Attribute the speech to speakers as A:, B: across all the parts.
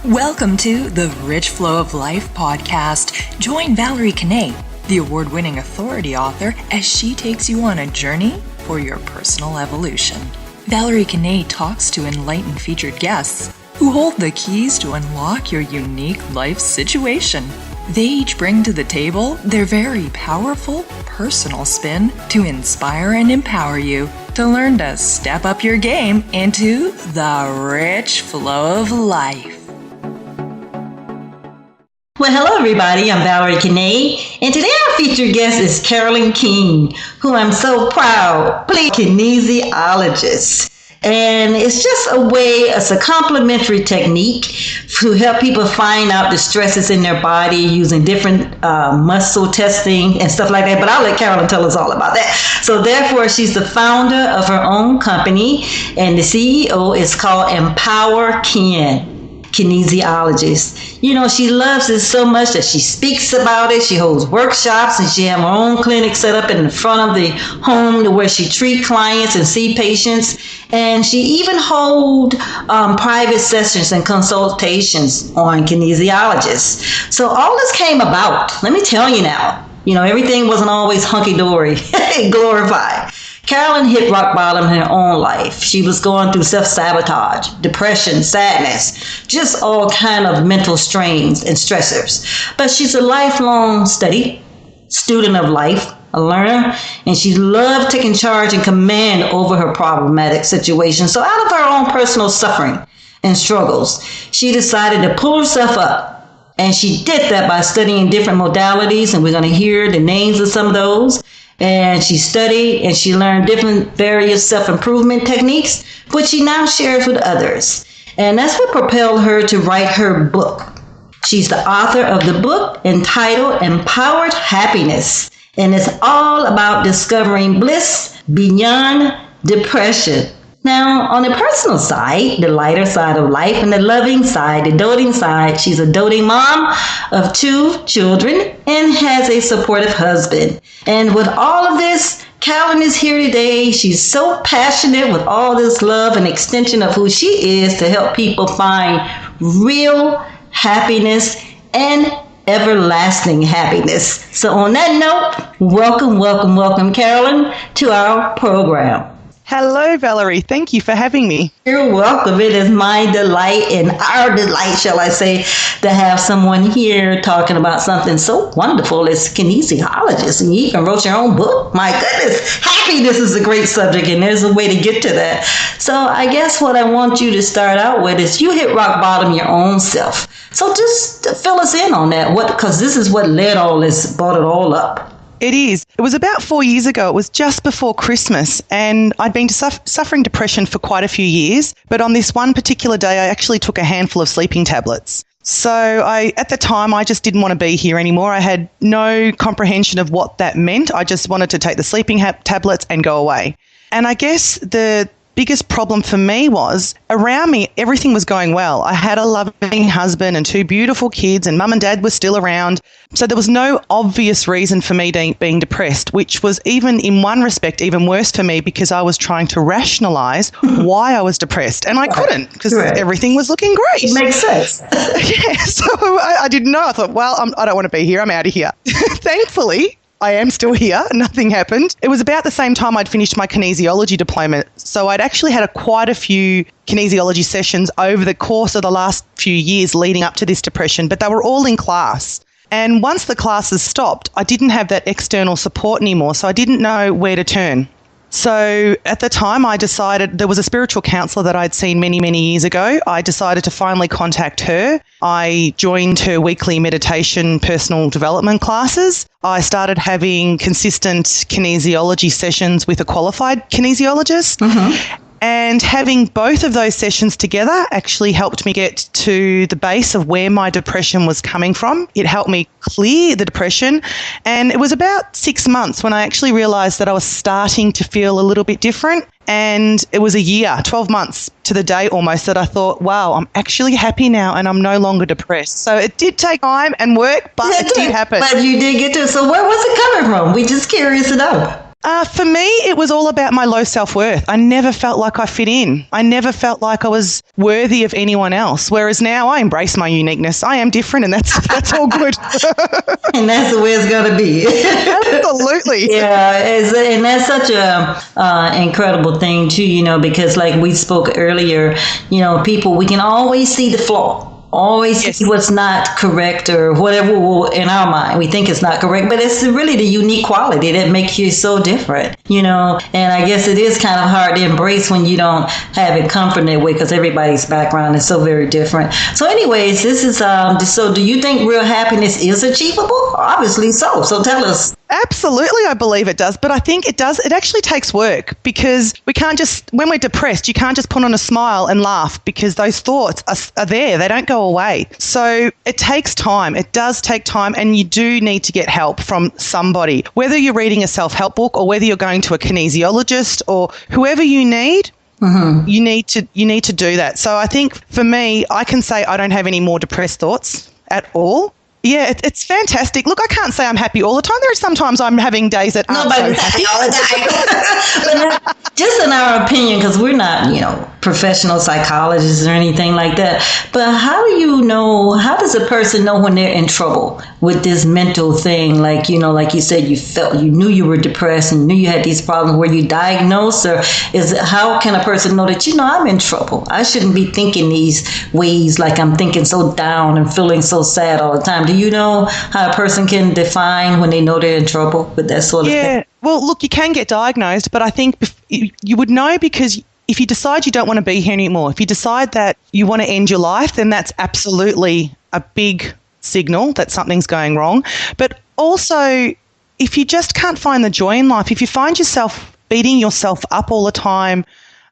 A: Welcome to the Rich Flow of Life podcast. Join Valerie Kanay, the award-winning authority author, as she takes you on a journey for your personal evolution. Valerie Kanay talks to enlightened featured guests who hold the keys to unlock your unique life situation. They each bring to the table their very powerful personal spin to inspire and empower you to learn to step up your game into the rich flow of life.
B: Well, hello everybody, I'm Valerie Kanay, and today our featured guest is Carolyn King, who I'm so proud, kinesiologist. And it's just it's a complementary technique to help people find out the stresses in their body using different muscle testing and stuff like that. But I'll let Carolyn tell us all about that. So therefore, she's the founder of her own company, and the CEO is called EmpowerKin Kinesiologist. You know, she loves it so much that she speaks about it. She holds workshops, and she has her own clinic set up in the front of the home to where she treats clients and see patients. And she even holds private sessions and consultations on kinesiologists. So all this came about. Let me tell you now, everything wasn't always hunky-dory, glorified. Carolyn hit rock bottom in her own life. She was going through self-sabotage, depression, sadness, just all kind of mental strains and stressors. But she's a lifelong student of life, a learner, and she loved taking charge and command over her problematic situation. So out of her own personal suffering and struggles, she decided to pull herself up. And she did that by studying different modalities, and we're going to hear the names of some of those. And she studied and she learned different various self-improvement techniques, which she now shares with others. And that's what propelled her to write her book. She's the author of the book entitled Empowered Happiness. And it's all about discovering bliss beyond depression. Now, on the personal side, the lighter side of life, and the loving side, the doting side, she's a doting mom of 2 children and has a supportive husband. And with all of this, Carolyn is here today. She's so passionate with all this love and extension of who she is to help people find real happiness and everlasting happiness. So on that note, welcome, Carolyn, to our program.
C: Hello, Valerie. Thank you for having me.
B: You're welcome. It is my delight and our delight, shall I say, to have someone here talking about something so wonderful as kinesiologist. And you even wrote your own book. My goodness, happiness is a great subject, and there's a way to get to that. So I guess what I want you to start out with is you hit rock bottom your own self. So just fill us in on that, because this is what brought it all up.
C: It is. It was about 4 years ago. It was just before Christmas, and I'd been suffering depression for quite a few years. But on this one particular day, I actually took a handful of sleeping tablets. So at the time, I just didn't want to be here anymore. I had no comprehension of what that meant. I just wanted to take the sleeping tablets and go away. And I guess the biggest problem for me was around me, everything was going well. I had a loving husband and 2 beautiful kids, and mum and dad were still around. So there was no obvious reason for me being depressed, which was even in one respect even worse for me because I was trying to rationalize why I was depressed. And I couldn't because everything was looking great.
B: It makes sense.
C: Yeah, so I didn't know. I thought, well, I don't want to be here. I'm out of here. Thankfully, I am still here. Nothing happened. It was about the same time I'd finished my kinesiology diploma. So I'd actually had quite a few kinesiology sessions over the course of the last few years leading up to this depression, but they were all in class. And once the classes stopped, I didn't have that external support anymore, so I didn't know where to turn. So at the time, I decided there was a spiritual counselor that I'd seen many, many years ago. I decided to finally contact her. I joined her weekly meditation personal development classes. I started having consistent kinesiology sessions with a qualified kinesiologist. Mm-hmm. And having both of those sessions together actually helped me get to the base of where my depression was coming from. It helped me clear the depression. And it was about 6 months when I actually realized that I was starting to feel a little bit different. And it was a year, 12 months to the day almost, that I thought, wow, I'm actually happy now and I'm no longer depressed. So it did take time and work, but it did happen.
B: But you did get to it. So where was it coming from? We're just curious to know.
C: For me, it was all about my low self-worth. I never felt like I fit in. I never felt like I was worthy of anyone else. Whereas now I embrace my uniqueness. I am different, and that's all good.
B: And that's the way it's going to be.
C: Absolutely.
B: Yeah, and that's such a incredible thing too, because like we spoke earlier, people, we can always see the flaw. Always see what's not correct or whatever in our mind we think it's not correct, but it's really the unique quality that makes you so different, and I guess it is kind of hard to embrace when you don't have it come from that way because everybody's background is so very different. So anyways, this is so do you think real happiness is achievable? Obviously so tell us.
C: Absolutely, I believe it does. But I think it does. It actually takes work because we can't just, when we're depressed, you can't just put on a smile and laugh because those thoughts are there. They don't go away. So it takes time. It does take time, and you do need to get help from somebody. Whether you're reading a self-help book or whether you're going to a kinesiologist or whoever you need, you need to do that. So I think for me, I can say I don't have any more depressed thoughts at all. Yeah, it's fantastic. Look, I can't say I'm happy all the time. There are sometimes I'm having days that aren't so happy.
B: All the time. But just in our opinion, because we're not, professional psychologists or anything like that, but how does a person know when they're in trouble with this mental thing? Like, like you said, you knew you were depressed and knew you had these problems. Were you diagnosed, or how can a person know that, I'm in trouble? I shouldn't be thinking these ways, like I'm thinking so down and feeling so sad all the time. Do you know how a person can define when they know they're in trouble with that sort of thing?
C: Yeah, well, look, you can get diagnosed, but I think you would know because if you decide you don't want to be here anymore, if you decide that you want to end your life, then that's absolutely a big signal that something's going wrong. But also, if you just can't find the joy in life, if you find yourself beating yourself up all the time,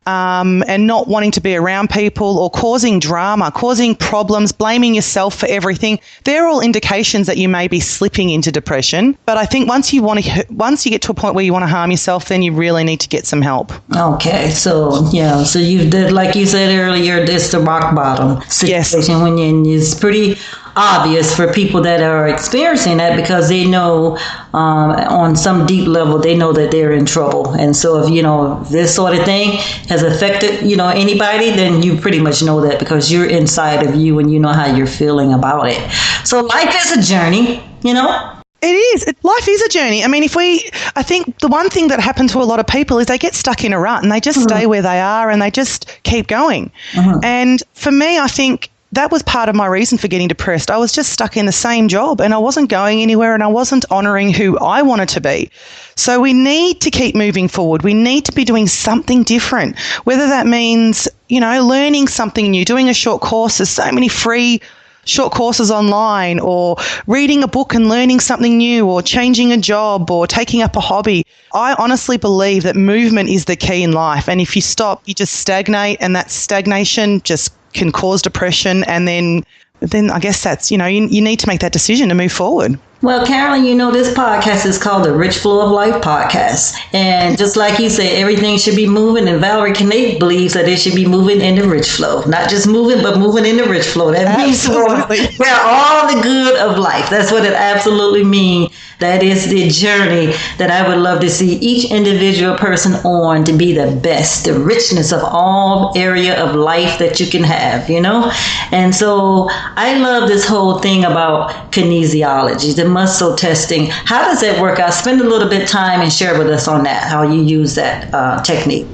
C: and not wanting to be around people or causing drama, causing problems, blaming yourself for everything, they're all indications that you may be slipping into depression. But I think once you get to a point where you want to harm yourself, then you really need to get some help.
B: Okay, so you did, like you said earlier, this the rock bottom situation when you're in. It's pretty obvious for people that are experiencing that because they know on some deep level they know that they're in trouble. And so if this sort of thing has affected anybody, then you pretty much know that because you're inside of you and you know how you're feeling about it. So life is a journey,
C: It is. Life is a journey. I mean, I think the one thing that happened to a lot of people is they get stuck in a rut and they just stay where they are and they just keep going. And for me, I think that was part of my reason for getting depressed. I was just stuck in the same job and I wasn't going anywhere and I wasn't honouring who I wanted to be. So we need to keep moving forward. We need to be doing something different, whether that means, learning something new, doing a short course. There's so many free short courses online, or reading a book and learning something new, or changing a job, or taking up a hobby. I honestly believe that movement is the key in life. And if you stop, you just stagnate, and that stagnation just can cause depression. And then I guess that's, you need to make that decision to move forward.
B: Well, Carolyn, this podcast is called the Rich Flow of Life podcast. And just like you said, everything should be moving. And Valerie Kanay believes that it should be moving in the rich flow. Not just moving, but moving in the rich flow. That means where all the good of life. That's what it absolutely means. That is the journey that I would love to see each individual person on to be the best, the richness of all area of life that you can have, And so I love this whole thing about kinesiology, the muscle testing. How does that work out? Spend a little bit of time and share with us on that, how you use that technique.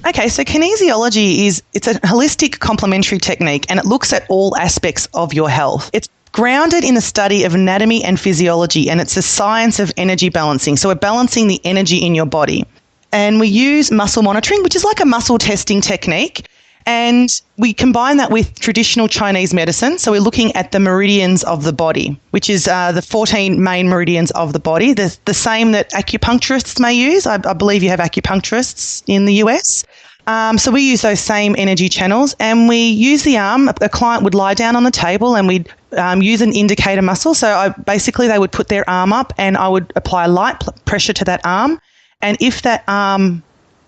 C: Okay, so kinesiology it's a holistic complementary technique, and it looks at all aspects of your health. It's grounded in the study of anatomy and physiology, and it's the science of energy balancing. So we're balancing the energy in your body. And we use muscle monitoring, which is like a muscle testing technique. And we combine that with traditional Chinese medicine. So we're looking at the meridians of the body, which is the 14 main meridians of the body, the same that acupuncturists may use. I believe you have acupuncturists in the US. So we use those same energy channels, and we use the arm. A client would lie down on the table and we'd use an indicator muscle. So basically they would put their arm up and I would apply light pressure to that arm. And if that arm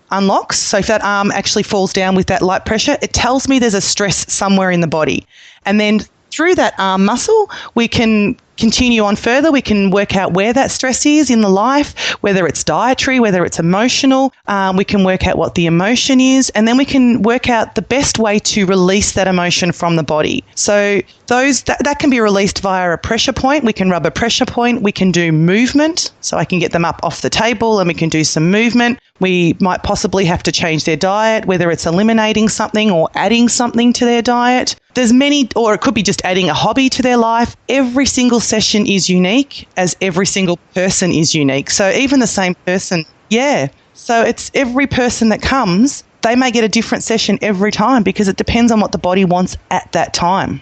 C: unlocks, so if that arm actually falls down with that light pressure, it tells me there's a stress somewhere in the body. And then through that arm muscle, we can continue on further. We can work out where that stress is in the life, whether it's dietary, whether it's emotional. We can work out what the emotion is, and then we can work out the best way to release that emotion from the body. So that can be released via a pressure point. We can rub a pressure point. We can do movement. So I can get them up off the table and we can do some movement. We might possibly have to change their diet, whether it's eliminating something or adding something to their diet. There's many, or it could be just adding a hobby to their life. Every single session is unique, as every single person is unique. So even the same person, So it's every person that comes, they may get a different session every time because it depends on what the body wants at that time.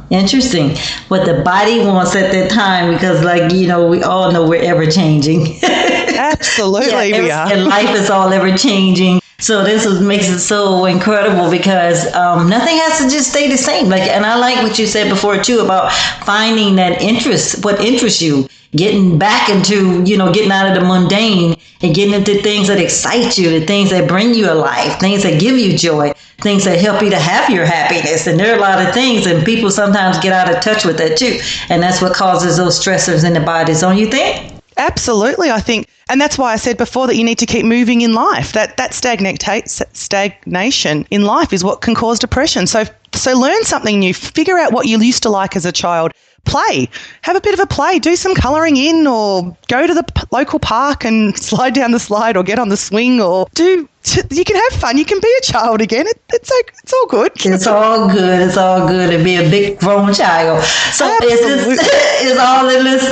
B: Interesting. What the body wants at that time, because we all know we're ever changing.
C: Absolutely, we are.
B: And life is all ever changing. So this makes it so incredible because nothing has to just stay the same. And I like what you said before too about finding that interest, what interests you, getting back into, getting out of the mundane and getting into things that excite you, the things that bring you alive, things that give you joy, things that help you to have your happiness. And there are a lot of things, and people sometimes get out of touch with that too. And that's what causes those stressors in the bodies, don't you think?
C: Absolutely, I think. And that's why I said before that you need to keep moving in life. That stagnation in life is what can cause depression. So learn something new. Figure out what you used to like as a child. Play. Have a bit of a play. Do some colouring in, or go to the local park and slide down the slide, or get on the swing, or you can have fun. You can be a child again. It's all good.
B: It's all good. It's all good to be a big grown child. So is all of this,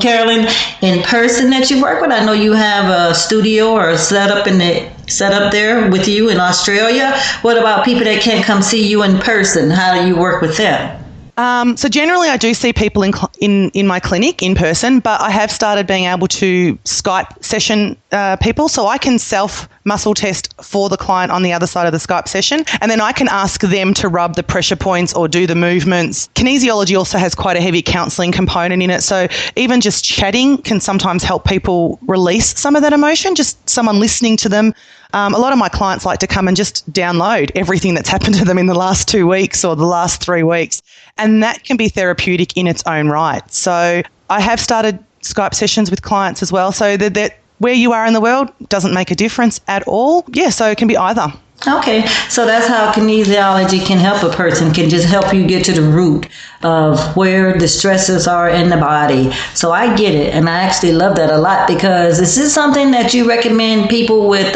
B: Carolyn, in person that you work with? I know you have a studio or a set up there with you in Australia. What about people that can't come see you in person? How do you work with them?
C: So generally I do see people in my clinic in person, but I have started being able to Skype session people, so I can self-muscle test for the client on the other side of the Skype session, and then I can ask them to rub the pressure points or do the movements. Kinesiology also has quite a heavy counselling component in it, so even just chatting can sometimes help people release some of that emotion, just someone listening to them. A lot of my clients like to come and just download everything that's happened to them in the last 2 weeks or the last 3 weeks, and that can be therapeutic in its own right. So I have started Skype sessions with clients as well, so that where you are in the world doesn't make a difference at all. Yeah, so it can be either.
B: Okay, so that's how kinesiology can help a person, can just help you get to the root of where the stresses are in the body. So I get it, and I actually love that a lot, because this is something that you recommend people with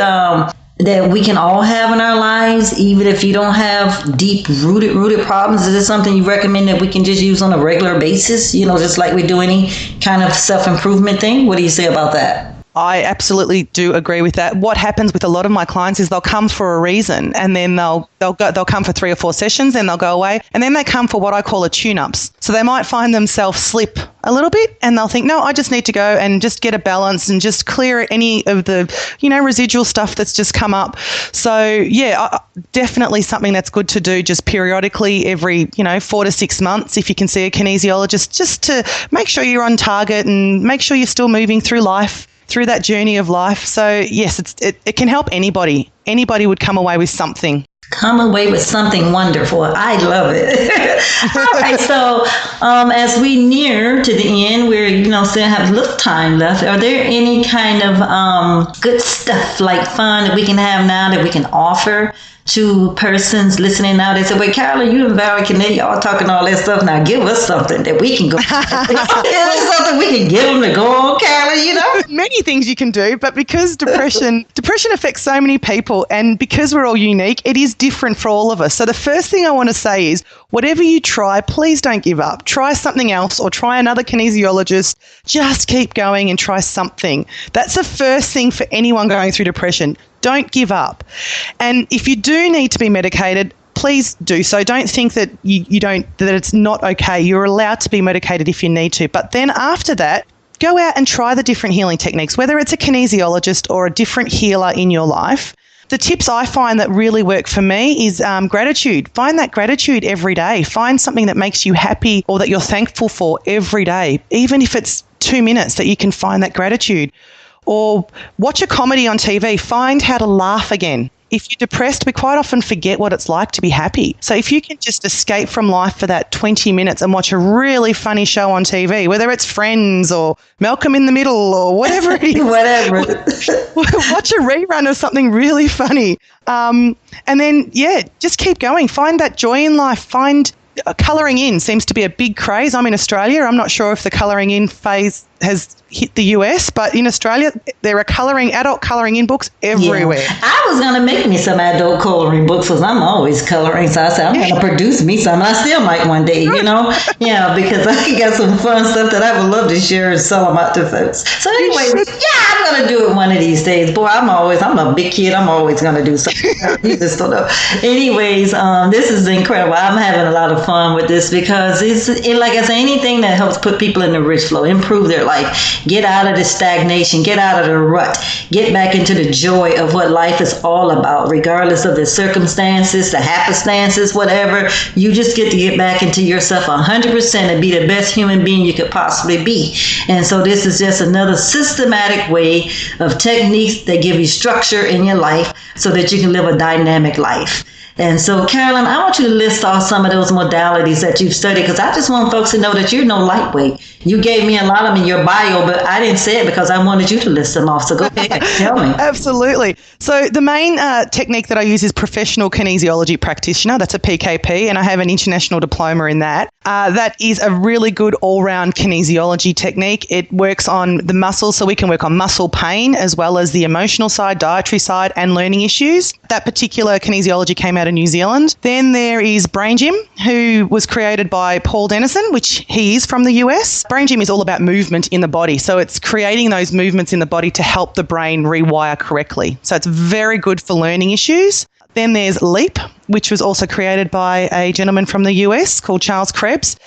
B: that we can all have in our lives, even if you don't have deep rooted problems. Is this something you recommend that we can just use on a regular basis, just like we do any kind of self-improvement thing? What do you say about that?
C: I absolutely do agree with that. What happens with a lot of my clients is they'll come for a reason, and then they'll come for 3 or 4 sessions, then they'll go away, and then they come for what I call a tune-ups. So they might find themselves slip a little bit, and they'll think, no, I just need to go and just get a balance and just clear any of the, residual stuff that's just come up. So yeah, definitely something that's good to do just periodically every, 4 to 6 months if you can see a kinesiologist, just to make sure you're on target and make sure you're still moving through life, through that journey of life. So yes, it can help anybody. Anybody would come away with something.
B: Come away with something wonderful. I love it. All right, so as we near to the end, we're still have a little time left. Are there any kind of good stuff, like fun, that we can have now that we can offer to persons listening now? They say, wait, Carolyn, you and Valerie Kanay, y'all talking all that stuff. Now give us something that we can go. Something we can give them to go on, Carolyn,
C: Many things you can do, but because depression affects so many people, and because we're all unique, it is different for all of us. So the first thing I want to say is, whatever you try, please don't give up. Try something else, or try another kinesiologist. Just keep going and try something. That's the first thing for anyone going through depression. Don't give up. And if you do need to be medicated, please do so. Don't think that that it's not okay. You're allowed to be medicated if you need to. But then after that, go out and try the different healing techniques, whether it's a kinesiologist or a different healer in your life. The tips I find that really work for me is gratitude. Find that gratitude every day. Find something that makes you happy or that you're thankful for every day, even if it's 2 minutes that you can find that gratitude. Or watch a comedy on TV. Find how to laugh again. if you're depressed, we quite often forget what it's like to be happy. So if you can just escape from life for that 20 minutes and watch a really funny show on TV, whether it's Friends or Malcolm in the Middle or whatever it is.
B: Whatever.
C: Watch a rerun of something really funny. And then, just keep going. Find that joy in life. Colouring in seems to be a big craze. I'm in Australia. I'm not sure if the colouring in phase has hit the US, but in Australia, there are adult colouring in books everywhere.
B: Yeah. I was going to make me some adult coloring books because I'm always coloring. So I said, I'm going to produce me some. I still might one day, Yeah, because I got some fun stuff that I would love to share and sell them out to folks. So anyway, I'm going to do it one of these days. Boy, I'm a big kid. I'm always going to do something. You just don't know. Anyways, this is incredible. I'm having a lot of fun with this because it's like I say, anything that helps put people in the rich flow, improve their life, get out of the stagnation, get out of the rut, get back into the joy of what life is all about, regardless of the circumstances, the happenstances, whatever. You just get to get back into yourself 100% and be the best human being you could possibly be. And so this is just another systematic way of techniques that give you structure in your life so that you can live a dynamic life. And so, Carolyn, I want you to list off some of those modalities that you've studied, because I just want folks to know that you're no lightweight. You gave me a lot of them in your bio, but I didn't say it because I wanted you to list them off. So go ahead, tell me.
C: Absolutely. So the main technique that I use is Professional Kinesiology Practitioner. That's a PKP, and I have an international diploma in that. That is a really good all-round kinesiology technique. It works on the muscles, so we can work on muscle pain as well as the emotional side, dietary side, and learning issues. That particular kinesiology came out of New Zealand. Then there is Brain Gym, who was created by Paul Dennison, which he is from the US. Brain Gym is all about movement in the body. So it's creating those movements in the body to help the brain rewire correctly. So it's very good for learning issues. Then there's LEAP, which was also created by a gentleman from the US called Charles Krebs.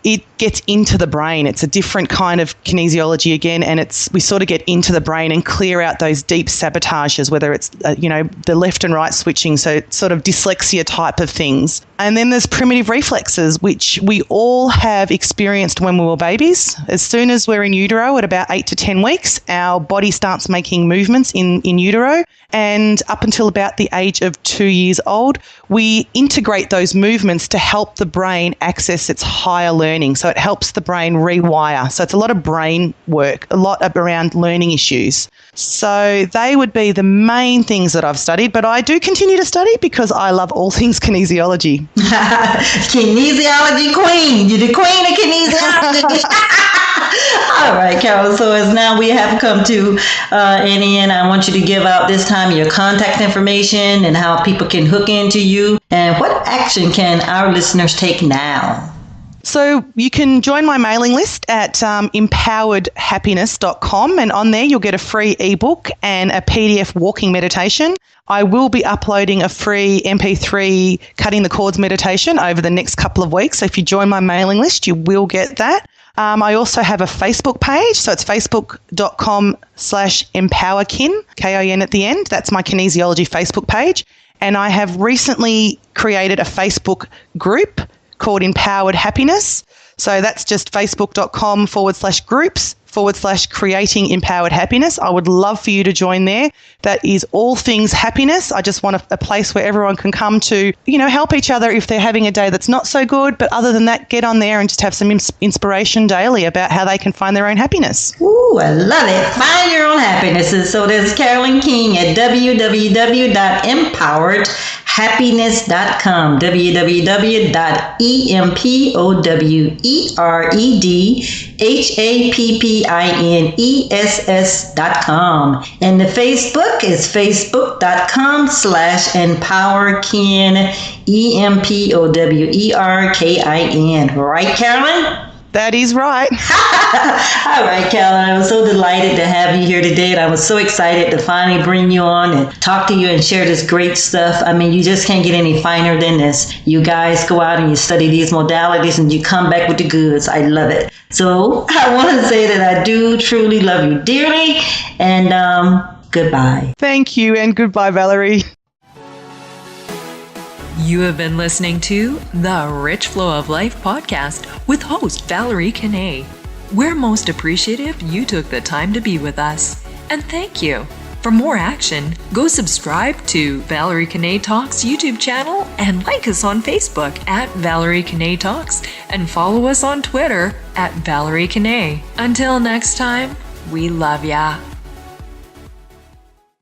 C: It gets into the brain. It's a different kind of kinesiology again, and we sort of get into the brain and clear out those deep sabotages, whether it's, the left and right switching, so sort of dyslexia type of things. And then there's Primitive Reflexes, which we all have experienced when we were babies. As soon as we're in utero at about 8 to 10 weeks, our body starts making movements in utero. And up until about the age of 2 years old, we integrate those movements to help the brain access its higher learning. So it helps the brain rewire. So it's a lot of brain work, a lot around learning issues. So they would be the main things that I've studied, but I do continue to study because I love all things kinesiology.
B: Kinesiology queen. You're the queen of kinesiology. All right, Carol. So as now we have come to an end, I want you to give out this time your contact information and how people can hook into you. And what action can our listeners take now?
C: So you can join my mailing list at empoweredhappiness.com, and on there you'll get a free ebook and a PDF walking meditation. I will be uploading a free MP3 cutting the cords meditation over the next couple of weeks. So if you join my mailing list, you will get that. I also have a Facebook page, so it's facebook.com/EmpowerKin, KIN at the end. That's my kinesiology Facebook page. And I have recently created a Facebook group called Empowered Happiness. So that's just facebook.com/groups/creating empowered happiness. I would love for you to join there. That is all things happiness. I just want a place where everyone can come to, help each other if they're having a day that's not so good. But other than that, get on there and just have some inspiration daily about how they can find their own happiness.
B: Ooh, I love it. Find your own happiness. So there's Carolyn King at www.empoweredhappiness.com, www.empoweredhappiness.com. And the Facebook is facebook.com/EmpowerKin, EmpowerKin. Right, Carolyn?
C: That is right.
B: All right, Carolyn, I was so delighted to have you here today, and I was so excited to finally bring you on and talk to you and share this great stuff. I mean, you just can't get any finer than this. You guys go out and you study these modalities and you come back with the goods. I love it. So I want to say that I do truly love you dearly, and goodbye.
C: Thank you, and goodbye, Valerie.
A: You have been listening to the Rich Flow of Life podcast with host Valerie Kanay. We're most appreciative you took the time to be with us, and thank you. For more action, go subscribe to Valerie Kanay Talks YouTube channel and like us on Facebook at Valerie Kanay Talks and follow us on Twitter at Valerie Kanay. Until next time, we love ya.